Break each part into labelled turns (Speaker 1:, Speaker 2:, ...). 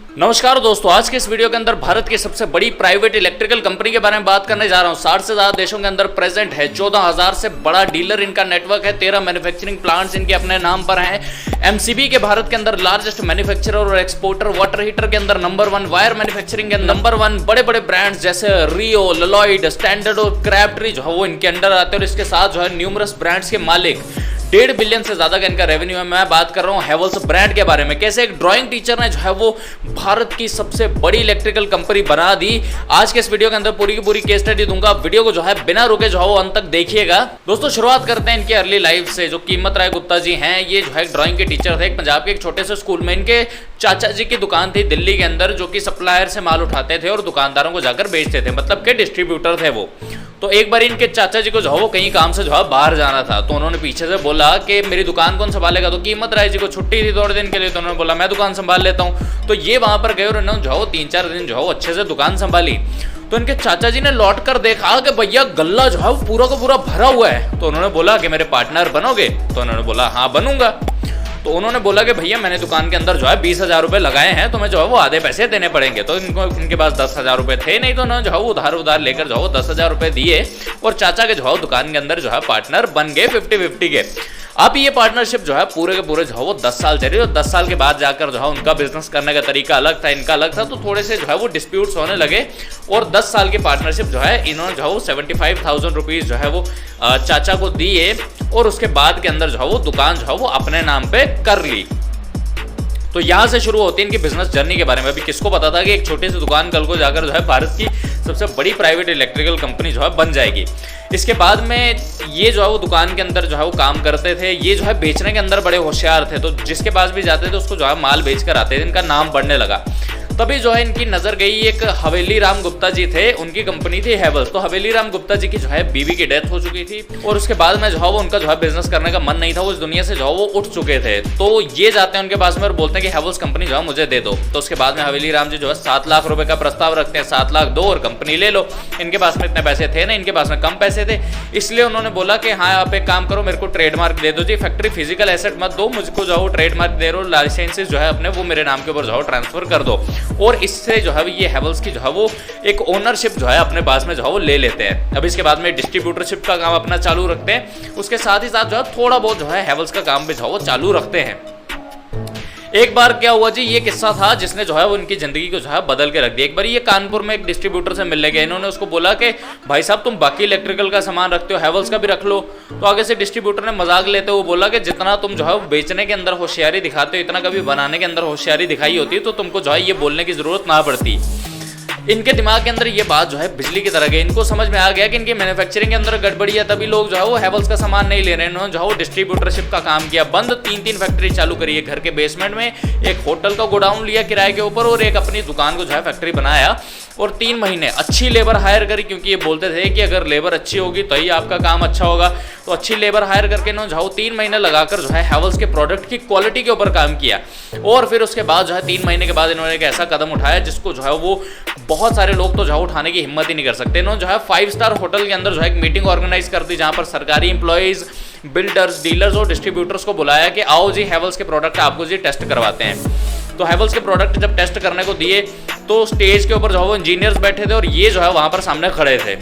Speaker 1: नमस्कार दोस्तों, आज के इस वीडियो के अंदर भारत की सबसे बड़ी प्राइवेट इलेक्ट्रिकल कंपनी के बारे में बात करने जा रहा हूं। 60 से ज्यादा देशों के अंदर प्रेजेंट है, 14,000 से बड़ा डीलर इनका नेटवर्क है, 13 मैन्युफैक्चरिंग प्लांट्स इनके अपने नाम पर हैं। एमसीबी के भारत के अंदर लार्जेस्ट मैन्युफैक्चरर और एक्सपोर्टर, वाटर हीटर के अंदर नंबर 1, वायर मैन्युफैक्चरिंग के नंबर 1, बड़े बड़े ब्रांड्स जैसे रियो, ललॉयड, स्टैंडर्ड और क्रैफ्टरी जो है वो इनके अंडर आते हैं और इसके साथ जो है न्यूमरस ब्रांड्स के मालिक। 1.5 बिलियन से ज्यादा का इनका रेवेन्यू है। मैं बात कर रहा हूं हैवेल्स ब्रांड के बारे में। कैसे एक ड्राइंग टीचर ने जो है वो भारत की सबसे बड़ी इलेक्ट्रिकल कंपनी बना दी। आज के इस वीडियो के अंदर पूरी की पूरी केस स्टडी दूंगा। वीडियो को जो है बिना रुके जो है वो अंत तक देखिएगा। दोस्तों शुरुआत करते हैं इनके अर्ली लाइफ से। जो कीमत राय गुप्ता जी हैं, ये जो है ड्राइंग के टीचर थे एक पंजाब के एक छोटे से स्कूल में। इनके चाचा जी की दुकान थी दिल्ली के अंदर, जो कि सप्लायर से माल उठाते थे और दुकानदारों को जाकर बेचते थे, मतलब के डिस्ट्रीब्यूटर थे वो। तो एक बार इनके चाचा जी को जो है वो कहीं काम से जो है बाहर जाना था, तो उन्होंने पीछे से बोला कि मेरी दुकान कौन संभालेगा। तो कीमत राय जी को छुट्टी थी थोड़े दिन के लिए, तो उन्होंने बोला मैं दुकान संभाल लेता हूँ। तो ये वहां पर गए और इन्होंने जो है 3-4 दिन जो है अच्छे से दुकान संभाली। तो इनके चाचा जी ने लौट कर देखा कि भैया गल्ला जो है पूरा का पूरा भरा हुआ है। तो उन्होंने बोला कि मेरे पार्टनर बनोगे? तो उन्होंने बोला हाँ बनूंगा। तो उन्होंने बोला कि भैया मैंने दुकान के अंदर जो है 20,000 रुपए लगाए हैं, तो मैं जो है वो आधे पैसे देने पड़ेंगे। तो इनके पास 10,000 रुपए थे नहीं, तो उन्होंने जो है उधार लेकर जो है 10,000 रुपए दिए और चाचा के जो है दुकान के अंदर जो है पार्टनर बन गए 50-50 के। अब ये पार्टनरशिप जो है पूरे के पूरे जो है वो 10 साल चली और 10 साल के बाद जाकर जो है उनका बिजनेस करने का तरीका अलग था, इनका अलग था। तो थोड़े से जो है वो डिस्प्यूट्स होने लगे और 10 साल की पार्टनरशिप जो है इन्होंने जो है वो 75,000 रुपीज जो है वो चाचा को दिए और उसके बाद के अंदर जो है वो दुकान जो है वो अपने नाम पे कर ली। तो यहां से शुरू होती है इनकी बिजनेस जर्नी के बारे में। अभी किसको पता था कि एक छोटी सी दुकान कल को जाकर जो है भारत की सबसे बड़ी प्राइवेट इलेक्ट्रिकल कंपनी जो है बन जाएगी। इसके बाद में ये जो है वो दुकान के अंदर जो है वो काम करते थे। ये जो है बेचने के अंदर बड़े होशियार थे, तो जिसके पास भी जाते थे उसको जो है माल बेच कर आते थे। इनका नाम बढ़ने लगा। तभी जो है इनकी नजर गई एक हवेली राम गुप्ता जी थे, उनकी कंपनी थी हैवेल्स। तो हवेली राम गुप्ता जी की जो है बीवी की डेथ हो चुकी थी और उसके बाद में जो है वो उनका जो है बिजनेस करने का मन नहीं था, वो इस दुनिया से जो है वो उठ चुके थे। तो ये जाते हैं उनके पास में और बोलते हैं कि हैवेल्स कंपनी जो है मुझे दे दो। तो उसके बाद में हवेली राम जी जो है 7 लाख रुपए का प्रस्ताव रखते हैं, 7 लाख दो और कंपनी ले लो। इनके पास में इतने पैसे थे नहीं, इनके पास में कम पैसे थे, इसलिए उन्होंने बोला कि हाँ आप एक काम करो, मेरे को ट्रेडमार्क दे दो जी, फैक्ट्री फिजिकल एसेट मत दो, मुझको जो है वो ट्रेडमार्क दे रहे हो, लाइसेंसेस जो है अपने वो मेरे नाम के ऊपर जो है ट्रांसफर कर दो। और इससे जो है ये हैवेल्स की जो है वो एक ओनरशिप जो है अपने पास में जो है वो ले लेते हैं। अब इसके बाद में डिस्ट्रीब्यूटरशिप का काम अपना चालू रखते हैं, उसके साथ ही साथ जो है थोड़ा बहुत जो है हैवेल्स का काम भी जो है वो चालू रखते हैं। एक बार क्या हुआ जी, ये किस्सा था जिसने जो है वो उनकी जिंदगी को जो है बदल के रख दिया। एक बार ये कानपुर में एक डिस्ट्रीब्यूटर से मिलने गए, इन्होंने उसको बोला कि भाई साहब तुम बाकी इलेक्ट्रिकल का सामान रखते हो, हैवेल्स का भी रख लो। तो आगे से डिस्ट्रीब्यूटर ने मजाक लेते हुए बोला कि जितना तुम जो है बेचने के अंदर होशियारी दिखाते हो, इतना कभी बनाने के अंदर होशियारी दिखाई होती तो तुमको जो है ये बोलने की जरूरत ना पड़ती। इनके दिमाग के अंदर ये बात जो है बिजली की तरह गई। इनको समझ में आ गया कि इनकी मैन्युफैक्चरिंग के अंदर गड़बड़ी है, तभी लोग जो है वो हैवेल्स का सामान नहीं ले रहे हैं। इन्होंने जो है वो डिस्ट्रीब्यूटरशिप का काम किया बंद। 3 फैक्ट्री चालू करी है, घर के बेसमेंट में एक होटल का गोडाउन लिया किराए के ऊपर और एक अपनी दुकान को जो है फैक्ट्री बनाया और 3 महीने अच्छी लेबर हायर करी, क्योंकि ये बोलते थे कि अगर लेबर अच्छी होगी तो ही आपका काम अच्छा होगा। तो अच्छी लेबर हायर करके इन्होंने जो 3 महीने लगाकर जो है हैवेल्स के प्रोडक्ट की क्वालिटी के ऊपर काम किया और फिर उसके बाद जो है 3 महीने के बाद इन्होंने एक ऐसा कदम उठाया जिसको जो है वो बहुत सारे लोग तो जो है उठाने की हिम्मत ही नहीं कर सकते। इन्होंने जो है 5 स्टार होटल के अंदर जो है एक मीटिंग ऑर्गेनाइज कर दी, जहां पर सरकारी इंप्लॉइज, बिल्डर्स, डीलर्स और डिस्ट्रीब्यूटर्स को बुलाया कि आओ जी हैवेल्स के प्रोडक्ट आपको जी टेस्ट करवाते हैं। तो हैवेल्स के प्रोडक्ट जब टेस्ट करने को दिए तो स्टेज के ऊपर जो है वो इंजीनियर्स बैठे थे और ये जो है वहां पर सामने खड़े थे।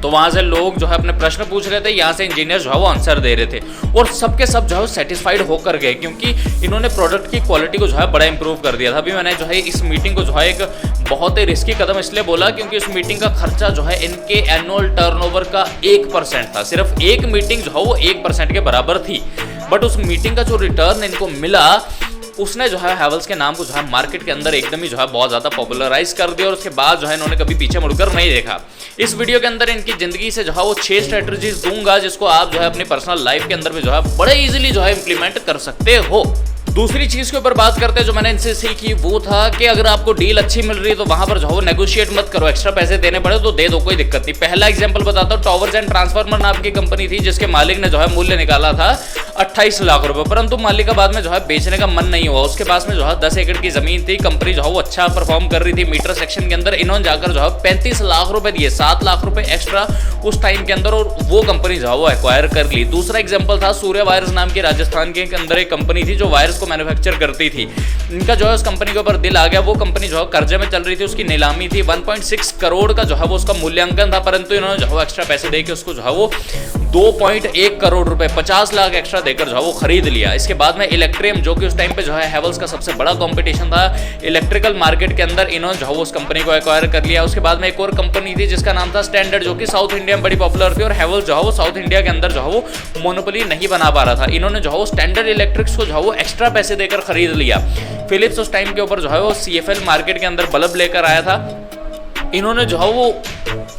Speaker 1: तो वहां से लोग जो है अपने प्रश्न पूछ रहे थे, यहाँ से इंजीनियर जो है वो आंसर दे रहे थे और सबके सब जो है सेटिस्फाइड होकर गए, क्योंकि इन्होंने प्रोडक्ट की क्वालिटी को जो है बड़ा इंप्रूव कर दिया था। अभी मैंने जो है इस मीटिंग को जो है एक बहुत ही रिस्की कदम इसलिए बोला क्योंकि इस मीटिंग का खर्चा जो है इनके एनुअल टर्नओवर का 1% था। सिर्फ एक मीटिंग जो है वो 1% के बराबर थी, बट उस मीटिंग का जो रिटर्न इनको मिला उसने जो है हैवेल्स के नाम को जो है मार्केट के अंदर एकदम ही जो है बहुत ज़्यादा पॉपुलराइज कर दिया और उसके बाद जो है इन्होंने कभी पीछे मुड़कर नहीं देखा। इस वीडियो के अंदर इनकी जिंदगी से जो है वो 6 स्ट्रेटजीज दूंगा जिसको आप जो है अपनी पर्सनल लाइफ के अंदर भी जो है बड़े इजीली जो है इंप्लीमेंट कर सकते हो। दूसरी चीज के ऊपर बात करते हैं जो मैंने इनसे सीखी वो था कि अगर आपको डील अच्छी मिल रही है तो वहां पर जो है नेगोशिएट मत करो, एक्स्ट्रा पैसे देने पड़े तो दे दो, कोई दिक्कत नहीं। पहला एग्जांपल बताता हूं, टॉवर्स एंड ट्रांसफार्मर नाम की कंपनी थी जिसके मालिक ने जो है मूल्य निकाला था 28 लाख रुपए, परंतु मालिक का बाद में जो है बेचने का मन नहीं हुआ। उसके पास में जो है 10 एकड़ की जमीन थी, कंपनी जो है वो अच्छा परफॉर्म कर रही थी मीटर सेक्शन के अंदर। इन्होंने जाकर जो है 35 लाख रुपए दिए, 7 लाख रुपए एक्स्ट्रा उस टाइम के अंदर, और वो कंपनी जो है वो एक्वायर कर ली। दूसरा एग्जाम्पल था सूर्य वायर्स नाम की राजस्थान के अंदर एक कंपनी थी जो वायर्स को मैन्युफैक्चर करती थी। इनका जो है उस कंपनी के ऊपर दिल आ गया। वो कंपनी जो है कर्जे में चल रही थी, उसकी नीलामी थी, 1.6 करोड़ का जो है वो उसका मूल्यांकन था, परंतु इन्होंने जो है एक्स्ट्रा पैसे देके उसको जो है वो 2.1 करोड़ रुपए 50 लाख एक्स्ट्रा देकर जो है वो खरीद लिया। इसके बाद में इलेक्ट्रियम, जो कि उस टाइम पे जो है हैवेल्स का सबसे बड़ा कंपटीशन था इलेक्ट्रिकल मार्केट के अंदर, इन्होंने जो है उस कंपनी को एक्वायर कर लिया। उसके बाद में एक और कंपनी थी जिसका नाम था स्टैंडर्ड, जो कि साउथ इंडिया में बड़ी पॉपुलर थी और हैवेल्स जो है वो साउथ इंडिया के अंदर जो है वो मोनोपोली नहीं बना पा रहा था। इन्होंने जो है वो स्टैंडर्ड इलेक्ट्रिक्स को जो है वो एक्स्ट्रा पैसे देकर खरीद लिया। फिलिप्स उस टाइम के ऊपर जो है वो CFL मार्केट के अंदर बल्ब लेकर आया था। इन्होंने जो है वो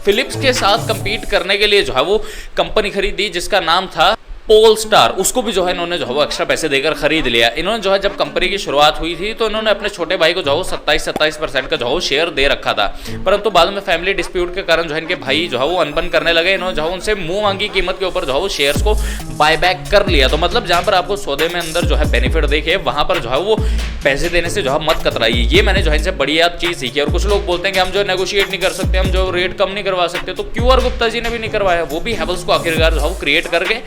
Speaker 1: फिलिप्स के साथ कंपीट करने के लिए जो है वो कंपनी खरीदी जिसका नाम था पोलस्टार। उसको भी जो है इन्होंने जो है वो एक्स्ट्रा पैसे देकर खरीद लिया। इन्होंने जो है जब कंपनी की शुरुआत हुई थी तो इन्होंने अपने छोटे भाई को जो है 27% का जो है शेयर दे रखा था, परंतु बाद में फैमिली डिस्प्यूट के कारण जो है इनके भाई जो है वो अनबन करने लगे। इन्होंने जो है उनसे मुंह मांगी कीमत के ऊपर जो है वो शेयर्स को बायबैक कर लिया। तो मतलब जहां पर आपको सौदे में अंदर जो है बेनिफिट देखे, वहां पर जो है वो पैसे देने से जो है मत कतराइए। ये मैंने जो है इनसे बढ़िया चीज सीखी। और कुछ लोग बोलते हैं कि हम जो नेगोशिएट नहीं कर सकते, हम जो रेट कम नहीं करवा सकते, तो QR गुप्ता जी ने भी नहीं करवाया, वो भी हैवेल्स को आखिरकार जो है वो क्रिएट करके।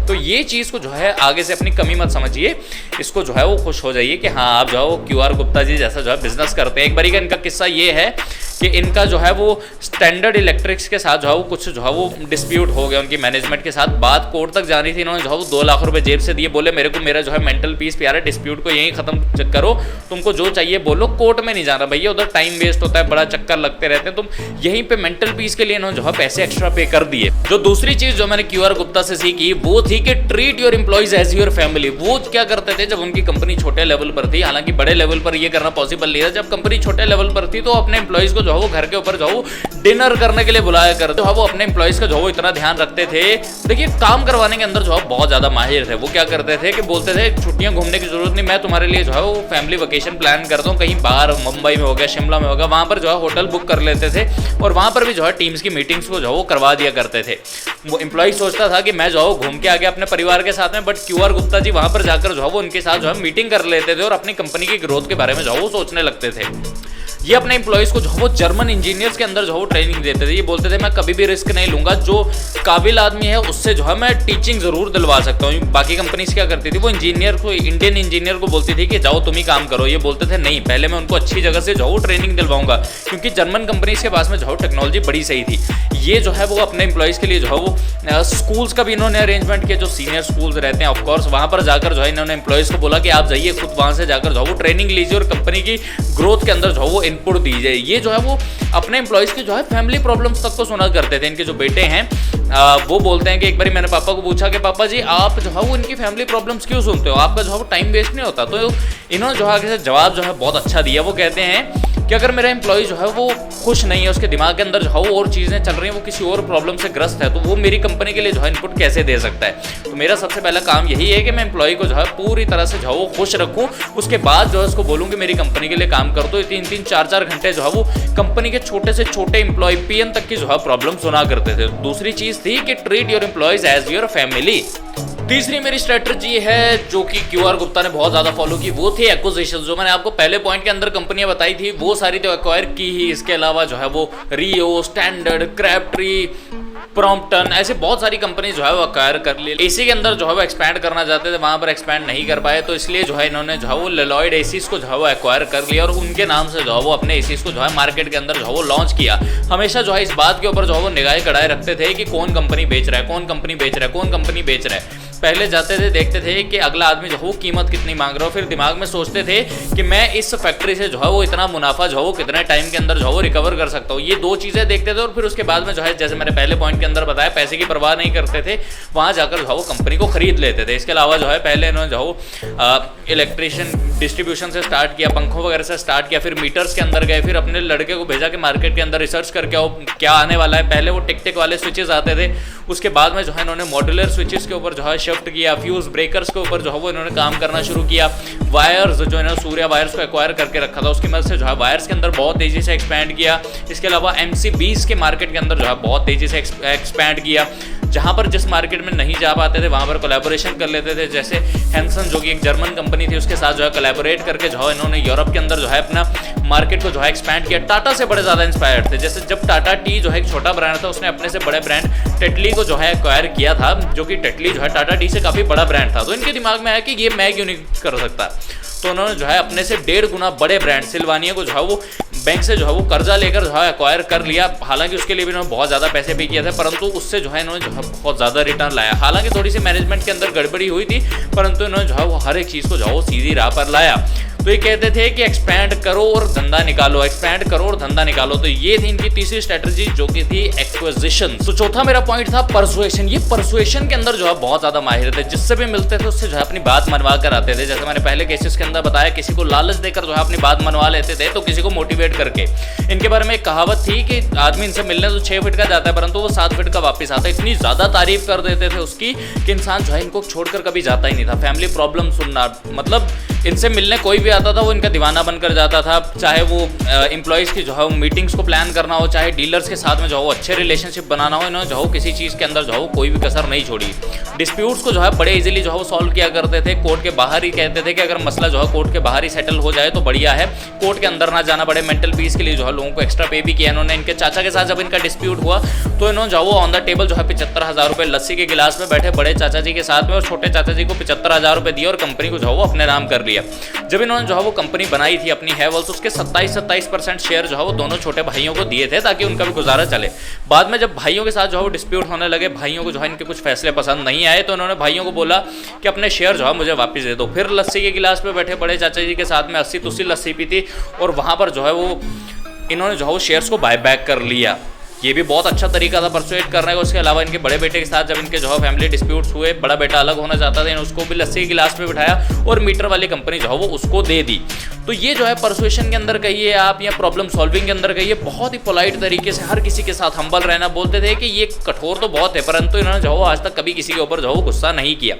Speaker 1: तो ये चीज़ को जो है आगे से अपनी कमी मत समझिए, इसको जो है वो खुश हो जाइए कि हाँ आप जो है वो QR गुप्ता जी जैसा जो है बिजनेस करते हैं। एक बारी का इनका किस्सा ये है कि इनका जो है वो स्टैंडर्ड इलेक्ट्रिक्स के साथ जो है वो कुछ जो है वो डिस्प्यूट हो गया उनकी मैनेजमेंट के साथ। बात कोर्ट तक जानी थी, इन्होंने जो है वो 2 लाख रुपए जेब से दिए, बोले मेरे को मेरा जो है मेंटल पीस प्यारा, डिस्प्यूट को यहीं खत्म करो, तुमको जो चाहिए बोलो, कोर्ट में नहीं जाना भैया, उधर टाइम वेस्ट होता है, बड़ा चक्कर लगते रहते हैं, तुम यहीं पे मेंटल पीस के लिए इन्होंने जो है पैसे एक्स्ट्रा पे कर दिए। जो दूसरी चीज जो मैंने QR गुप्ता से सीखी वो थी कि treat your employees as your family. वो क्या करते थे जब उनकी कंपनी छोटे लेवल पर थी, हालांकि बड़े लेवल पर ये करना पॉसिबल नहीं था, जब कंपनी छोटे लेवल पर थी तो अपने एम्प्लॉइज को जो है वो घर के ऊपर जो है डिनर करने के लिए बुलाया करते, वो अपने एम्प्लॉइज का जो है इतना ध्यान रखते थे। देखिए काम करवाने के अंदर जो है बहुत ज्यादा माहिर थे। वो क्या करते थे कि बोलते थे छुट्टियां घूमने की जरूरत नहीं, मैं तुम्हारे लिए जो है वो फैमिली वेकेशन प्लान करता हूँ, कहीं बाहर मुंबई में हो गया, शिमला में होगा, वहां पर जो है होटल बुक कर लेते थे और वहां पर भी जो है टीम्स की मीटिंग्स को जो है वो करवा दिया करते थे। वो एम्प्लॉय सोचता था कि मैं जो है घूम के आ गया अपने परिवार के साथ में, बट QR गुप्ता जी वहां पर जाकर जो है वो उनके साथ जो है मीटिंग कर लेते थे और अपनी कंपनी की ग्रोथ के बारे में जो है वो सोचने लगते थे। ये अपने एम्प्लॉइज को जो है वो जर्मन इंजीनियर्स के अंदर जो है वो ट्रेनिंग देते थे। ये बोलते थे मैं कभी भी रिस्क नहीं लूंगा, जो काबिल आदमी है उससे जो है मैं टीचिंग जरूर दिलवा सकता हूँ। बाकी कंपनीज क्या करती थी, वो इंजीनियर को, इंडियन इंजीनियर को बोलती थी कि जाओ तुम ही काम करो। ये बोलते थे नहीं, पहले मैं उनको अच्छी जगह से जो है वो ट्रेनिंग दिलवाऊंगा, क्योंकि जर्मन कंपनीज के पास में जो है टेक्नोलॉजी बड़ी सही थी। ये जो है वो अपने एम्प्लॉइज के लिए जो है वो स्कूल्स का भी इन्होंने अरेंजमेंट किया, जो सीनियर स्कूल्स रहते हैं ऑफकोर्स, वहां पर जाकर जो है इन्होंने एम्प्लॉइज को बोला कि आप जाइए खुद वहां से जाकर जो है वो ट्रेनिंग लीजिए और कंपनी की ग्रोथ के अंदर जो है वो इनपुट दीजिए। ये जो है वो अपने एम्प्लॉइज की जो है फैमिली प्रॉब्लम्स तक को सुना करते थे। इनके जो बेटे हैं वो बोलते हैं कि एक बार मैंने पापा को पूछा कि पापा जी आप जो है वो इनकी फैमिली प्रॉब्लम्स क्यों सुनते हो, आपका जो है वो टाइम वेस्ट नहीं होता? तो इन्होंने जो है आगे से जवाब जो है बहुत अच्छा दिया। वो कहते हैं कि अगर मेरा एम्प्लॉय जो है वो खुश नहीं है, उसके दिमाग के अंदर जो है वो और चीज़ें चल रही हैं, वो किसी और प्रॉब्लम से ग्रस्त है, तो वो मेरी कंपनी के लिए जो है इनपुट कैसे दे सकता है? तो मेरा सबसे पहला काम यही है कि मैं एम्प्लॉय को जो है पूरी तरह से जो है वो खुश रखूँ, उसके बाद जो है उसको बोलूँ कि मेरी कंपनी के लिए काम कर दो। 3-3, 4-4 घंटे जो है वो कंपनी के छोटे से छोटे एम्प्लॉय PM तक की जो है प्रॉब्लम सुना करते थे। दूसरी चीज़ थी कि treat your employees as your family. तीसरी मेरी स्ट्रेटजी है जो कि QR गुप्ता ने बहुत ज़्यादा फॉलो की, वो थी एक्विजिशन। जो मैंने आपको पहले पॉइंट के अंदर कंपनियां बताई थी वो सारी तो एक्वायर की ही, इसके अलावा जो है वो रियो, स्टैंडर्ड, क्रैप्ट्री, प्रॉम्प्टन, ऐसे बहुत सारी कंपनी जो है वो एक्वायर कर ली। एसी के अंदर जो है वो एक्सपैंड करना चाहते थे, वहां पर एक्सपैंड नहीं कर पाए, तो इसलिए जो है इन्होंने जो है वो लेलॉयड एसीज को जो है वो एक्वायर कर लिया और उनके नाम से जो है वो अपने एसीज को जो है मार्केट के अंदर जो है वो लॉन्च किया। हमेशा जो है इस बात के ऊपर जो है वो निगाहें कड़ाए रखते थे कि कौन कंपनी बेच रहा है, कौन कंपनी बेच रहा है, कौन कंपनी बेच रहा है। पहले जाते थे, देखते थे कि अगला आदमी जो है वो कीमत कितनी मांग रहा हो, फिर दिमाग में सोचते थे कि मैं इस फैक्ट्री से जो है वो इतना मुनाफा जो है वो कितने टाइम के अंदर जो है वो रिकवर कर सकता हूँ। ये दो चीज़ें देखते थे और फिर उसके बाद में जो है जैसे मैंने पहले पॉइंट के अंदर बताया, पैसे की परवाह नहीं करते थे, वहाँ जाकर जो है वो कंपनी को खरीद लेते थे। इसके अलावा जो है पहले इन्होंने जो है इलेक्ट्रिशियन डिस्ट्रीब्यूशन से स्टार्ट किया, पंखों वगैरह से स्टार्ट किया, फिर मीटर्स के अंदर गए, फिर अपने लड़के को भेजा कि मार्केट के अंदर रिसर्च करके आओ क्या आने वाला है। पहले वो टिक टिक वाले स्विचेस आते थे, उसके बाद में जो है इन्होंने मॉड्यूलर स्विचेस के ऊपर जो है शिफ्ट किया, फ्यूज ब्रेकर्स के ऊपर जो है वो इन्होंने काम करना शुरू किया। वायर्स जो इन्होंने सूर्या वायर्स को एक्वायर करके रखा था, उसकी मदद से जो है वायर्स के अंदर बहुत तेजी से एक्सपैंड किया। इसके अलावा MC20 के मार्केट के अंदर जो है बहुत तेजी से एक्सपैंड किया। जहां पर जिस मार्केट में नहीं जा पाते थे वहां पर कोलैबोरेशन कर लेते थे, जैसे हैंसन जो कि एक जर्मन कंपनी थी उसके साथ जो है कोलैबोरेट करके जो है इन्होंने यूरोप के अंदर जो है अपना मार्केट को जो है एक्सपैंड किया। टाटा से बड़े ज़्यादा इंस्पायर्ड थे, जैसे जब टाटा टी जो है एक छोटा ब्रांड था, उसने अपने से बड़े ब्रांड टेटली को जो है एक्वायर किया था, जो कि टेटली जो है टाटा टी से काफ़ी बड़ा ब्रांड था। तो इनके दिमाग में आया कि ये मैं क्यों नहीं कर सकता। तो उन्होंने जो है अपने से 1.5 गुना बड़े ब्रांड सिल्वानिया को जो है वो बैंक से जो है वो कर्जा लेकर जो है एक्वायर कर लिया। हालांकि उसके लिए भी इन्होंने बहुत ज़्यादा पैसे पे किए थे, परंतु उससे जो है इन्होंने जो है बहुत ज़्यादा रिटर्न लाया। हालांकि थोड़ी सी मैनेजमेंट के अंदर गड़बड़ी हुई थी, परंतु इन्होंने जो है वो हर एक चीज़ को जो है वो सीधी राह पर लाया। तो ये कहते थे कि एक्सपैंड करो और धंधा निकालो, एक्सपैंड करो और धंधा निकालो। तो ये थी इनकी तीसरी स्ट्रेटजी, जो कि थी एक्विजिशन। तो चौथा मेरा पॉइंट था परसुएशन। ये परसुएशन के अंदर जो है बहुत ज्यादा माहिर थे। जिससे भी मिलते थे उससे जो है अपनी बात मनवा कर आते थे। जैसे मैंने पहले केसेस के अंदर बताया, किसी को लालच देकर जो है अपनी बात मनवा लेते थे, तो किसी को मोटिवेट करके। इनके बारे में एक कहावत थी कि आदमी इनसे मिलने तो 6 फीट का जाता है, परंतु वो 7 फीट का वापस आता है। इतनी ज्यादा तारीफ कर देते थे उसकी कि इंसान जो है इनको छोड़कर कभी जाता ही नहीं था। फैमिली प्रॉब्लम सुनना, मतलब इनसे मिलने कोई भी आता था वो इनका दीवाना बनकर जाता था। चाहे वो एम्प्लॉयज़ की जो है मीटिंग्स को प्लान करना हो, चाहे डीलर्स के साथ में जो है अच्छे रिलेशनशिप बनाना हो, इन्होंने जो है किसी चीज़ के अंदर जो है कोई भी कसर नहीं छोड़ी। डिस्प्यूट्स को जो है बड़े इजीली जो है वो सॉल्व किया करते थे। कोर्ट के बाहर ही कहते थे कि अगर मसला जो है कोर्ट के बाहर ही सेटल हो जाए तो बढ़िया है, कोर्ट के अंदर ना जाना पड़े। मेंटल पीस के लिए जो है लोगों को एक्स्ट्रा पे भी किया इन्होंने। इनके चाचा के साथ जब इनका डिस्प्यूट हुआ तो इन्होंने जो ऑन द टेबल जो है 75,000 रुपये लस्सी के गिलास में बैठे बड़े चाचा जी के साथ में, और छोटे चाचा जी को 75,000 रुपये दिए और कंपनी को जो है वो अपने नाम कर लिया। जब इन्होंने जो है वो कंपनी बनाई थी अपनी हैवेल्स, उसके 27% शेयर जो है वो दोनों छोटे भाइयों को दिए थे ताकि उनका भी गुजारा चले। बाद में जब भाइयों के साथ जो है वो डिस्प्यूट होने लगे, भाइयों को जो है इनके कुछ फैसले पसंद नहीं आए, तो उन्होंने भाइयों को बोला कि अपने शेयर जो है मुझे वापस दे दो। फिर लस्सी के गिलास पे बैठे बड़े चाचा जी के साथ में 80-तुस्सी लस्सी पी थी, और वहाँ पर जो है वो इन्होंने जो है वो शेयर्स को बाय बैक कर लिया। ये भी बहुत अच्छा तरीका था परसुएट करने का। उसके अलावा इनके बड़े बेटे के साथ जब इनके जो है फैमिली डिस्प्यूट्स हुए, बड़ा बेटा अलग होना चाहता था, उसको भी लस्सी के गिलास में बिठाया और मीटर वाली कंपनी जो है वो उसको दे दी। तो ये जो है परसुएशन के अंदर कहिए आप या प्रॉब्लम सॉल्विंग के अंदर कहिए, बहुत ही पोलाइट तरीके से हर किसी के साथ हम्बल रहना। बोलते थे कि ये कठोर तो बहुत है, परंतु इन्होंने जो आज तक कभी किसी के ऊपर जो गुस्सा नहीं किया।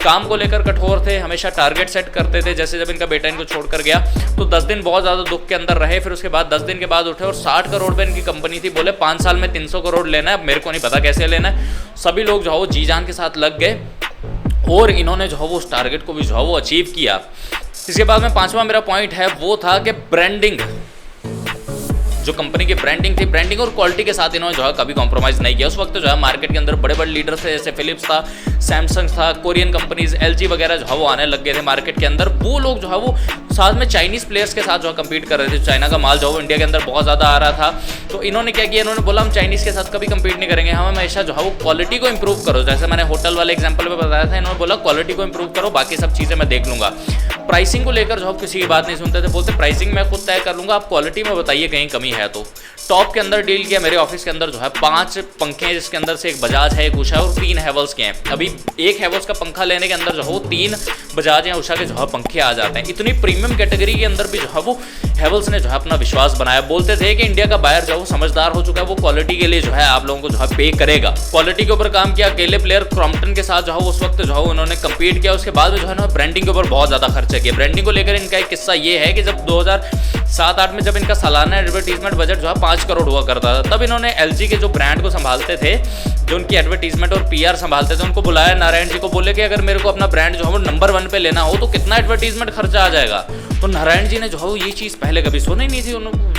Speaker 1: काम को लेकर कठोर थे, हमेशा टारगेट सेट करते थे। जैसे जब इनका बेटा इनको छोड़कर गया तो 10 दिन बहुत ज़्यादा दुख के अंदर रहे, फिर उसके बाद 10 दिन के बाद उठे और 60 करोड़ पे इनकी कंपनी थी। बोले 5 साल में 300 करोड़ लेना है, मेरे को नहीं पता कैसे लेना है। सभी लोग जो है वो जी जान के साथ लग गए और इन्होंने जो है वो उस टारगेट को भी जो है वो अचीव किया। इसके बाद में 5वां मेरा पॉइंट है वो था कि ब्रांडिंग। जो कंपनी की ब्रांडिंग थी, ब्रांडिंग और क्वालिटी के साथ इन्होंने जो है कभी कॉम्प्रोमाइज़ नहीं किया। उस वक्त जो है मार्केट के अंदर बड़े बड़े लीडर थे, जैसे फिलिप्स था, सैमसंग था, कोरियन कंपनीज LG वगैरह जो है वो आने लग गए थे मार्केट के अंदर। वो लोग जो है वो साथ में चाइनीज़ प्लेयर्स के साथ जो है कम्पीट कर रहे थे। चाइना का माल जो है वो इंडिया के अंदर बहुत ज़्यादा आ रहा था। तो इन्होंने क्या किया, इन्होंने बोला हम चाइनीज़ के साथ कभी कम्पीट नहीं करेंगे, हम हमेशा जो है वो क्वालिटी को इंप्रूव करो। जैसे मैंने होटल वाले एग्जाम्पल में बताया था, इन्होंने बोला क्वालिटी को इंप्रूव करो, बाकी सब चीज़ें मैं देख लूँगा। प्राइसिंग को लेकर जो है किसी की बात नहीं सुनते थे, बोलते प्राइसिंग मैं खुद तय कर लूँगा, आप क्वालिटी में बताइए कहीं कमी है तो। टॉप के अंदर डील किया। मेरे ऑफिस के अंदर जो है 5 पंखे हैं, जिसके अंदर से एक बजाज है, एक उषा और 3 हैवेल्स के हैं। अभी एक हैवेल्स का पंखा लेने के अंदर जो है 3 बजाज या उषा के जो है पंखे आ जाते हैं। इतनी प्रीमियम कैटेगरी के अंदर भी जो है वो हैवेल्स ने जो है अपना विश्वास बनाया। बोलते थे कि इंडिया का बायर जो है वो समझदार हो चुका है, वो क्वालिटी के लिए जो है आप लोगों को जो है पे करेगा। क्वालिटी के ऊपर काम किया। अकेले प्लेयर क्रॉम्पटन के साथ जो है उस वक्त जो है उन्होंने कम्पीट किया। उसके बाद जो है ना ब्रांडिंग के ऊपर बहुत ज़्यादा खर्चा किया। ब्रांडिंग को लेकर इनका एक किस्सा ये है कि जब 2007-8 में जब इनका सालाना एडवर्टीजमेंट बजट जो है 5 करोड़ हुआ करता था, तब इन्होंने LG के जो ब्रांड को संभालते थे, जो उनकी एडवर्टीजमेंट और PR संभालते थे, उनको बुलाया। नारायण जी को बोले कि अगर मेरे को अपना ब्रांड जो है वो नंबर 1 पे लेना हो तो कितना एडवर्टीजमेंट खर्चा आ जाएगा। तो नारायण जी ने जो है ये चीज़ पहले कभी सुनी नहीं थी।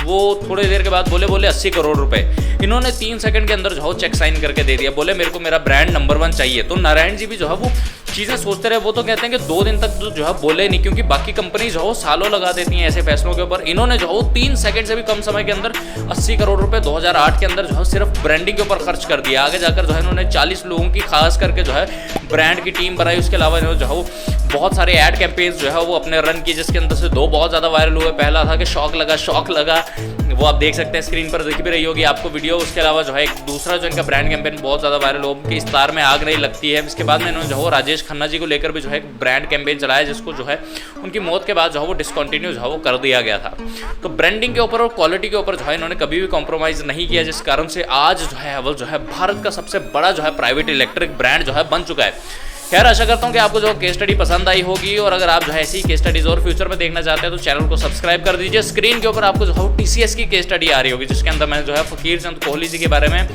Speaker 1: वो थोड़ी देर के बाद बोले 80 करोड़ रुपए। इन्होंने 3 सेकंड के अंदर जो है चेक साइन करके दे दिया। बोले मेरे को मेरा ब्रांड नंबर 1 चाहिए। तो नारायण जी भी जो है वो चीज़ें सोचते रहे। वो तो कहते हैं कि 2 दिन तक जो है बोले नहीं, क्योंकि बाकी कंपनी जो है सालों लगा देती हैं ऐसे फैसलों के ऊपर। इन्होंने जो है 3 सेकंड से भी कम समय के अंदर 80 करोड़ रुपए 2008 के अंदर जो है सिर्फ ब्रांडिंग के ऊपर खर्च कर दिया। आगे जाकर जो है इन्होंने 40 लोगों की खास करके जो है ब्रांड की टीम बनाई। उसके अलावा इन्होंने जो है बहुत सारे ऐड कैंपेन्स जो है वो अपने रन किए, जिसके अंदर से 2 बहुत ज़्यादा वायरल हुए। पहला था कि शौक लगा, वो आप देख सकते हैं, स्क्रीन पर दिख भी रही होगी आपको वीडियो। उसके अलावा जो है एक दूसरा जो इनका ब्रांड कैंपेन बहुत ज़्यादा वायरल हो कि इस तार में आग नहीं लगती है। इसके बाद में इन्होंने जो है राजेश खन्ना जी को लेकर भी जो है एक ब्रांड कैंपेन चलाया, जिसको जो है उनकी मौत के बाद जो है वो डिसकंटिन्यू जो है वो कर दिया गया था। तो ब्रांडिंग के ऊपर और क्वालिटी के ऊपर जो है इन्होंने कभी भी कॉम्प्रोमाइज़ नहीं किया, जिस कारण से आज जो है हैवेल्स जो है भारत का सबसे बड़ा जो है प्राइवेट इलेक्ट्रिक ब्रांड जो है बन चुका है। खैर, आशा करता हूँ कि आपको जो केस स्टडी पसंद आई होगी, और अगर आप जो है ऐसी केस स्टडीज़ और फ्यूचर में देखना चाहते हैं तो चैनल को सब्सक्राइब कर दीजिए। स्क्रीन के ऊपर आपको जो है TCS की केस स्टडी आ रही होगी, जिसके अंदर मैंने जो है फकीर चंद कोहली जी के बारे में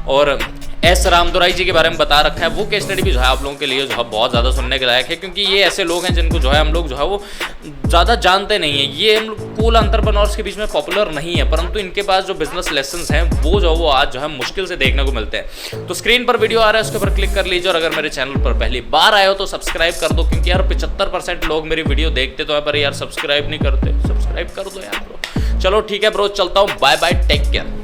Speaker 1: और एस रामदुराई जी के बारे में बता रखा है। वो केस स्टडी भी जो है आप लोगों के लिए जो है बहुत ज़्यादा सुनने के लायक है, क्योंकि ये ऐसे लोग हैं जिनको जो है हम लोग जो है वो ज़्यादा जानते नहीं है। ये हम कूल एंटरप्रेन्योर्स के बीच में पॉपुलर नहीं है, परंतु इनके पास जो बिजनेस लेसन्स हैं वो जो वो आज जो है मुश्किल से देखने को मिलते हैं। तो स्क्रीन पर वीडियो आ रहा है, उसके ऊपर क्लिक कर लीजिए, और अगर मेरे चैनल पर पहली बार आए हो तो सब्सक्राइब कर दो, क्योंकि यार 75% लोग मेरी वीडियो देखते तो है पर यार सब्सक्राइब नहीं करते। सब्सक्राइब कर दो यार ब्रो। चलो ठीक है ब्रो, चलता हूँ, बाय बाय, टेक केयर।